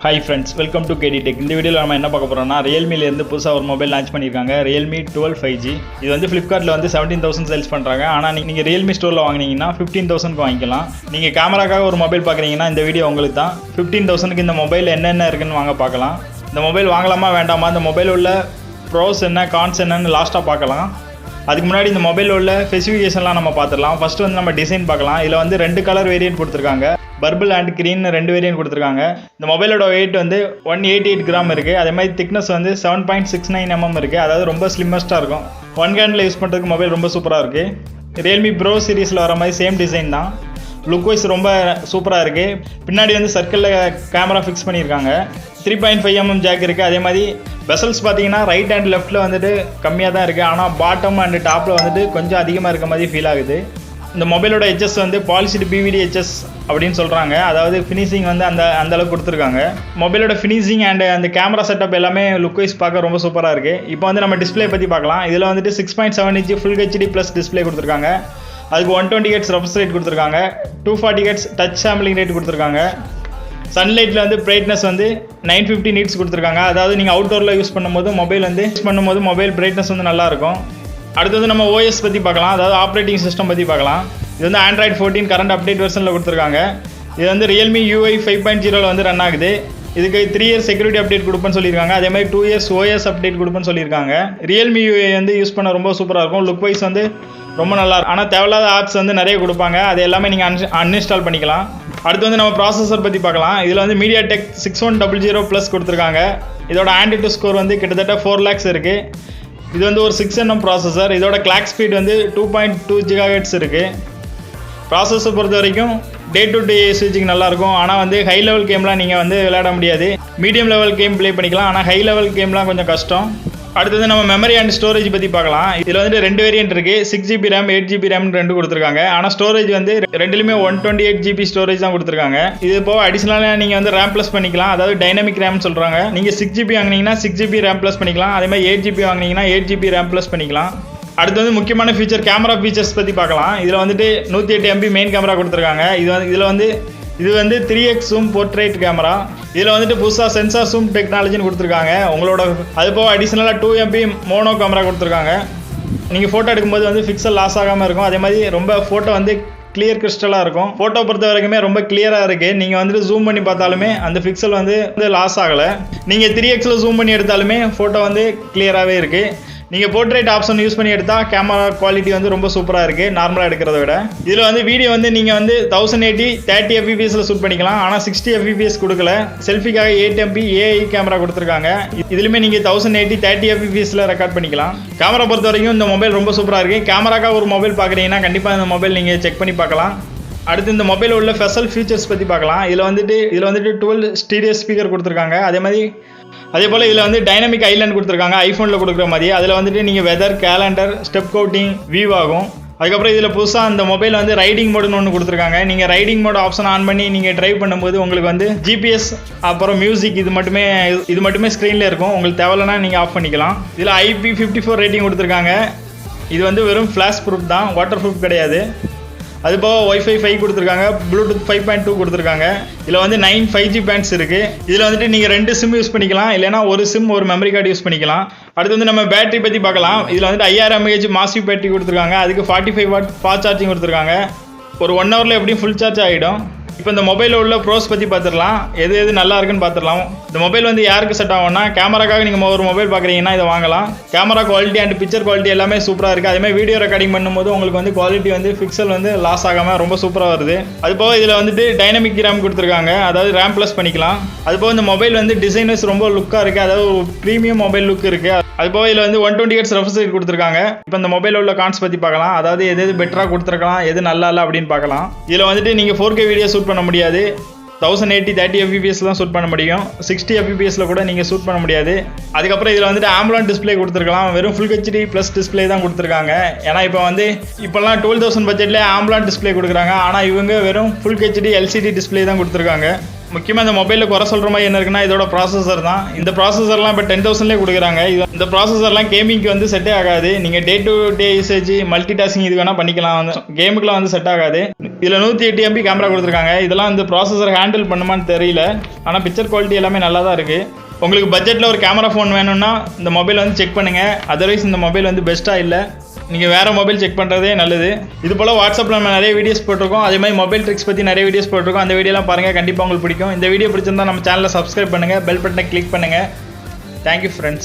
Hi friends, welcome to KD Tech. இந்த வீடியோல நம்ம என்ன பார்க்க போறோம்னா Realme ல இருந்து புதுசா ஒரு மொபைல் லான்ச் பண்ணிருக்காங்க. Realme 12 5G. இது வந்து Flipkartல வந்து 17000 சேல்ஸ் பண்றாங்க. ஆனா நீங்க Realme ஸ்டோர்ல வாங்குனீங்கன்னா 15000 க்கு வாங்கிக்கலாம். நீங்க கேமராக்காக ஒரு மொபைல் பார்க்கறீங்கன்னா இந்த வீடியோ உங்களுக்கு தான். 15000 க்கு இந்த மொபைல் என்னென்ன இருக்குன்னு வாங்க பார்க்கலாம். இந்த மொபைல் வாங்கலாமா வேண்டாமா, இந்த மொபைல் உள்ள ப்ரோஸ் என்ன கான்ஸ் என்னன்னு லாஸ்டா பார்க்கலாம். அதுக்கு முன்னாடி இந்த மொபைல் உள்ள ஸ்பெசிஃபிகேஷன்லாம் நம்ம பார்த்துடலாம். ஃபர்ஸ்ட் வந்து நம்ம டிசைன் பார்க்கலாம். இதில் வந்து ரெண்டு கலர் வேரியன்ட் கொடுத்துருக்காங்க. பர்பிள் அண்ட் கிரீன் ரெண்டு வேரியன்ட் கொடுத்துருக்காங்க. இந்த மொபைலோட வெயிட் வந்து 188 கிராம் இருக்குது. அதே மாதிரி திக்னஸ் வந்து 7.69 mm இருக்குது. அதாவது ரொம்ப ஸ்லிம்மஸ்ட்டாக இருக்கும். ஒன் ஹேண்டில் யூஸ் பண்ணுறதுக்கு மொபைல் ரொம்ப சூப்பராக இருக்குது. ரியல்மி ப்ரோ சீரிஸில் வர மாதிரி சேம் டிசைன் தான். லுக் வைஸ் ரொம்ப சூப்பராக இருக்குது. பின்னாடி வந்து சர்க்கிளில் கேமரா ஃபிக்ஸ் பண்ணியிருக்காங்க. 3.5 mm ஜாக் இருக்குது. அதே மாதிரி வெசல்ஸ் பார்த்தீங்கன்னா ரைட் அண்ட் லெஃப்ட்டில் வந்துட்டு கம்மியாக தான் இருக்குது. ஆனால் பாட்டம் அண்ட் டாப்பில் வந்துட்டு கொஞ்சம் அதிகமாக இருக்க மாதிரி ஃபீல் ஆகுது. இந்த மொபைலோட ஹெச்எஸ் வந்து பாலிஷ்டு பிவிடி ஹெச்எஸ் அப்படின்னு சொல்கிறாங்க. அதாவது ஃபினிஷிங் வந்து அந்த அளவுக்கு கொடுத்துருக்காங்க. மொபைலோட ஃபினிஷிங் அண்ட் அந்த கேமரா செட்டப் எல்லாமே லுக் வைஸ் பார்க்க ரொம்ப சூப்பராக இருக்குது. இப்போ வந்து நம்ம டிஸ்பிளே பற்றி பார்க்கலாம். இதில் வந்துட்டு 6.7 inch full HD plus display கொடுத்துருக்காங்க. அதுக்கு 120 Hz ரெஃப்ரெஷ் ரேட் கொடுத்துருக்காங்க. 240 Hz டச் சாம்பிளிங் ரேட் கொடுத்துருக்காங்க. சன்லைட்டில் வந்து பிரைட்னஸ் வந்து 950 nits கொடுத்துருக்காங்க. அதாவது நீங்கள் அவுட்டோரில் யூஸ் பண்ணும்போது மொபைல் பிரைட்னஸ் வந்து நல்லாயிருக்கும். அடுத்து வந்து நம்ம ஓஎஸ் பற்றி பார்க்கலாம். அதாவது ஆப்ரேட்டிங் சிஸ்டம் பற்றி பார்க்கலாம். இது வந்து Android 14 கரண்ட் அப்டேட் வெர்ஷனில் கொடுத்துருக்காங்க. இது வந்து Realme UI 5.0 வந்து ரன் ஆகுது. இதுக்கு 3 years செக்யூரிட்டி அப்டேட் கொடுப்பேன்னு சொல்லியிருக்காங்க. அதே மாதிரி 2 years OS அப்டேட் கொடுப்பேன்னு சொல்லியிருக்காங்க. Realme UI வந்து யூஸ் பண்ண ரொம்ப சூப்பராக இருக்கும். லுக் வைஸ் வந்து ரொம்ப நல்லா இருக்கும். ஆனால் தேவையில்லாத ஆப்ஸ் வந்து நிறைய கொடுப்பாங்க. அது எல்லாமே நீங்கள் அன்இன்ஸ்டால் பண்ணிக்கலாம். அடுத்து வந்து நம்ம ப்ராசஸர் பற்றி பார்க்கலாம். இதில் வந்து MediaTek 6100+ கொடுத்துருக்காங்க. இதோட AnTuTu ஸ்கோர் வந்து கிட்டத்தட்ட 4 lakhs இருக்குது. இது வந்து ஒரு 6 nm ப்ராசஸர். இதோட கிளாக் ஸ்பீட் வந்து 2.2 GHz இருக்குது. ப்ராசஸர் பொறுத்த வரைக்கும் டே டு டே யூசேஜுக்கு நல்லாயிருக்கும். ஆனால் வந்து ஹை லெவல் கேம்லாம் நீங்கள் வந்து விளையாட முடியாது. மீடியம் லெவல் கேம் ப்ளே பண்ணிக்கலாம். ஆனால் ஹை லெவல் கேம்லாம் கொஞ்சம் கஷ்டம். அடுத்தது நம்ம மெமரி அண்ட் ஸ்டோரேஜ் பற்றி பார்க்கலாம். இதில் வந்து 2 வேரியன்ட் இருக்குது. 6GB RAM 8GB RAM ரெண்டு கொடுத்துருக்காங்க. ஆனால் ஸ்டோரேஜ் வந்து ரெண்டுலையுமே 128GB ஸ்டோரேஜ் தான் கொடுத்துருக்காங்க. இது போக அடிஷனலாக நீங்கள் வந்து RAM ப்ளஸ் பண்ணிக்கலாம். அதாவது டைனமிக் RAM சொல்கிறாங்க. நீங்கள் 6GB வாங்கினீங்கன்னா 6GB RAM ப்ளஸ் பண்ணிக்கலாம். அதே மாதிரி 8GB வாங்கினீங்கன்னா 8GB RAM ப்ளஸ் பண்ணிக்கலாம். அடுத்து வந்து முக்கியமான ஃபீச்சர் கேமரா ஃபீச்சர்ஸ் பற்றி பார்க்கலாம். இதில் வந்துட்டு 108 MP மெயின் கேமரா கொடுத்துருக்காங்க. இது வந்து 3x ஜூம் போர்ட்ரேட் கேமரா. இதில் வந்துட்டு புதுசாக சென்சார் ஜூம் டெக்னாலஜின்னு கொடுத்துருக்காங்க. உங்களோட அது போக அடிஷனலாக 2 MP மோனோ கேமரா கொடுத்துருக்காங்க. நீங்கள் ஃபோட்டோ எடுக்கும்போது வந்து பிக்சல் லாஸ் ஆகாமல் இருக்கும். அதே மாதிரி ரொம்ப ஃபோட்டோ வந்து கிளியர் கிறிஸ்டலாக இருக்கும். ஃபோட்டோ பொறுத்த வரைக்குமே ரொம்ப கிளியராக இருக்குது. நீங்கள் வந்துட்டு ஜூம் பண்ணி பார்த்தாலுமே அந்த பிக்சல் வந்து லாஸ் ஆகலை. நீங்கள் 3xல ஜூம் பண்ணி எடுத்தாலுமே ஃபோட்டோ வந்து கிளியராகவே இருக்குது. நீங்கள் போர்ட்ரேட் ஆப்ஷன் யூஸ் பண்ணி எடுத்தால் கேமரா குவாலிட்டி வந்து ரொம்ப சூப்பராக இருக்குது நார்மலாக எடுக்கிறத விட. இதில் வந்து வீடியோ வந்து நீங்கள் வந்து 1080 30 fps ஷூட் பண்ணிக்கலாம். ஆனால் 60 fps கொடுக்கல. செல்ஃபிக்காக 8 MP AI கேமரா கொடுத்துருக்காங்க. இதுலையுமே நீங்கள் 1080 30 fps ரெக்கார்ட் பண்ணிக்கலாம். கேமரா பொறுத்த வரைக்கும் இந்த மொபைல் ரொம்ப சூப்பராக இருக்குது. கேமராக்காக ஒரு மொபைல் பார்க்குறீங்கன்னா கண்டிப்பாக இந்த மொபைல் நீங்கள் செக் பண்ணி பார்க்கலாம். அடுத்து இந்த மொபைல் உள்ள ஸ்பெஷல் ஃபீச்சர்ஸ் பற்றி பார்க்கலாம். இதில் வந்துட்டு 12 ஸ்டீரியோ ஸ்பீக்கர் கொடுத்துருக்காங்க. அதே போல் இதில் வந்து டைனமிக் ஐலாண்ட் கொடுத்துருக்காங்க. ஐஃபோனில் கொடுக்குற மாதிரி. அதில் வந்துட்டு நீங்கள் வெதர், கேலண்டர், ஸ்டெப் கவுட்டிங் வியூ ஆகும். அதுக்கப்புறம் இதில் புதுசாக அந்த மொபைல் வந்து ரைடிங் மோடுன்னு ஒன்று கொடுத்துருக்காங்க. நீங்கள் ரைடிங் மோட் ஆப்ஷன் ஆன் பண்ணி நீங்கள் ட்ரைவ் பண்ணும்போது உங்களுக்கு வந்து GPS அப்புறம் மியூசிக் இது மட்டுமே ஸ்க்ரீனில் இருக்கும். உங்களுக்கு தேவையில்லைனா நீங்கள் ஆஃப் பண்ணிக்கலாம். இதில் IP54 ரேட்டிங் கொடுத்துருக்காங்க. இது வந்து வெறும் ஃப்ளாஷ் ப்ரூஃப் தான், வாட்டர் ப்ரூஃப் கிடையாது. அது போக Wi-Fi 5 கொடுத்துருக்காங்க. Bluetooth 5.2 கொடுத்துருக்காங்க. இதில் வந்து 9 5G பேண்ட்ஸ் இருக்குது. இதில் வந்துட்டு நீங்கள் 2 சிம் யூஸ் பண்ணிக்கலாம். இல்லைனா ஒரு சிம் ஒரு மெமரி கார்டு யூஸ் பண்ணிக்கலாம். அடுத்து வந்து நம்ம பேட்டரி பற்றி பார்க்கலாம். இதில் வந்துட்டு 5000 mAh மாசிவ் பேட்டரி கொடுத்துருக்காங்க. அதுக்கு 45 watt ஃபாஸ்ட் சார்ஜிங் கொடுத்துருக்காங்க. ஒரு 1 hourல எப்படியும் ஃபுல் சார்ஜ் ஆகிடும். இப்போ இந்த மொபைலில் உள்ள ப்ரோஸ் பற்றி பார்த்துடலாம். எது நல்லா இருக்குன்னு பார்த்துடலாம். இந்த மொபைல் வந்து யாருக்கு செட் ஆகும்னா கேமராக்காக நீங்கள் ஒரு மொபைல் பார்க்குறீங்கன்னா இதை வாங்கலாம். Camera quality and picture quality எல்லாமே சூப்பராக இருக்குது. அதேமாதிரி வீடியோ ரெக்கார்டிங் பண்ணும்போது உங்களுக்கு வந்து குவாலிட்டி வந்து பிக்சல் வந்து லாஸ் ஆகாமல் ரொம்ப சூப்பராக வருது. அது போக இதில் வந்துட்டு டைனமிக் RAM கொடுத்துருக்காங்க. அதாவது RAM ப்ளஸ் பண்ணிக்கலாம். அது போக இந்த மொபைல் வந்து டிசைனர்ஸ் ரொம்ப லுக்காக இருக்குது. அதாவது ஒரு ப்ரீமியம் மொபைல் லுக் இருக்குது. அது போக இதில் வந்து 120 Hz ரெஃப்ரெஷ் ரேட் கொடுத்துருக்காங்க. இப்போ இந்த மொபைலில் உள்ள கான்ஸ் பற்றி பார்க்கலாம். அதாவது எது பெட்டராக கொடுத்துருக்கலாம், எது நல்லா இல்லை அப்படின்னு பார்க்கலாம். இதில் வந்துட்டு நீங்கள் 4K வீடியோ ஷூட் பண்ண முடியாது. 1080 30 fps தான் ஷூட் பண்ண முடியும். 60 fps கூட நீங்கள் ஷூட் பண்ண முடியாது. அதுக்கப்புறம் இதில் வந்துட்டு AMOLED டிஸ்பிளே கொடுத்துருக்கலாம். வெறும் ஃபுல் ஹெச்டி ப்ளஸ் டிஸ்பிளே தான் கொடுத்துருக்காங்க. ஏன்னா இப்போல்லாம் 12,000 பட்ஜெட்லேயே AMOLED டிஸ்பிளே கொடுக்குறாங்க. ஆனால் இவங்க வெறும் ஃபுல் ஹெச்டி LCD டிஸ்பிளே தான் கொடுத்துருக்காங்க. முக்கியமாக இந்த மொபைலில் குறை சொல்கிற மாதிரி என்ன இருக்குன்னா இதோட ப்ராசஸர் தான். இந்த ப்ராசஸர்லாம் இப்போ 10,000லேயே கொடுக்குறாங்க. இந்த ப்ராசஸர்லாம் கேமிங்க்கு வந்து செட்டே ஆகாது. நீங்கள் day to day usage multi tasking இது வேணால் பண்ணிக்கலாம். கேமுக்குலாம் வந்து செட் ஆகாது. இதில் 108 MB கேமரா கொடுத்துருக்காங்க. இதெல்லாம் இந்த ப்ராசஸர் ஹேண்டில் பண்ணுமான்னு தெரியல. ஆனால் பிக்சர் குவாலிட்டி எல்லாமே நல்லா தான் இருக்குது. உங்களுக்கு பட்ஜெட்டில் ஒரு கேமரா ஃபோன் வேணும்னா இந்த மொபைல் வந்து செக் பண்ணுங்கள். அதர்வைஸ் இந்த மொபைல் வந்து பெஸ்ட்டாக இல்லை. நீங்கள் வேறு மொபைல் செக் பண்ணுறதே நல்லது. இது போல் வாட்ஸ்அப்பில் நம்ம நிறைய வீடியோஸ் போட்டிருக்கோம். அதே மாதிரி மொபைல் ட்ரிக்ஸ் பற்றி நிறைய வீடியோஸ் போட்டிருக்கோம். அந்த வீடியோலாம் பாருங்கள், கண்டிப்பாக உங்களுக்கு பிடிக்கும். இந்த வீடியோ பிடிச்சிருந்தா நம்ம சேனலை சப்ஸ்கிரைப் பண்ணுங்கள், பெல் பட்டனை கிளிக் பண்ணுங்கள். Thank you friends.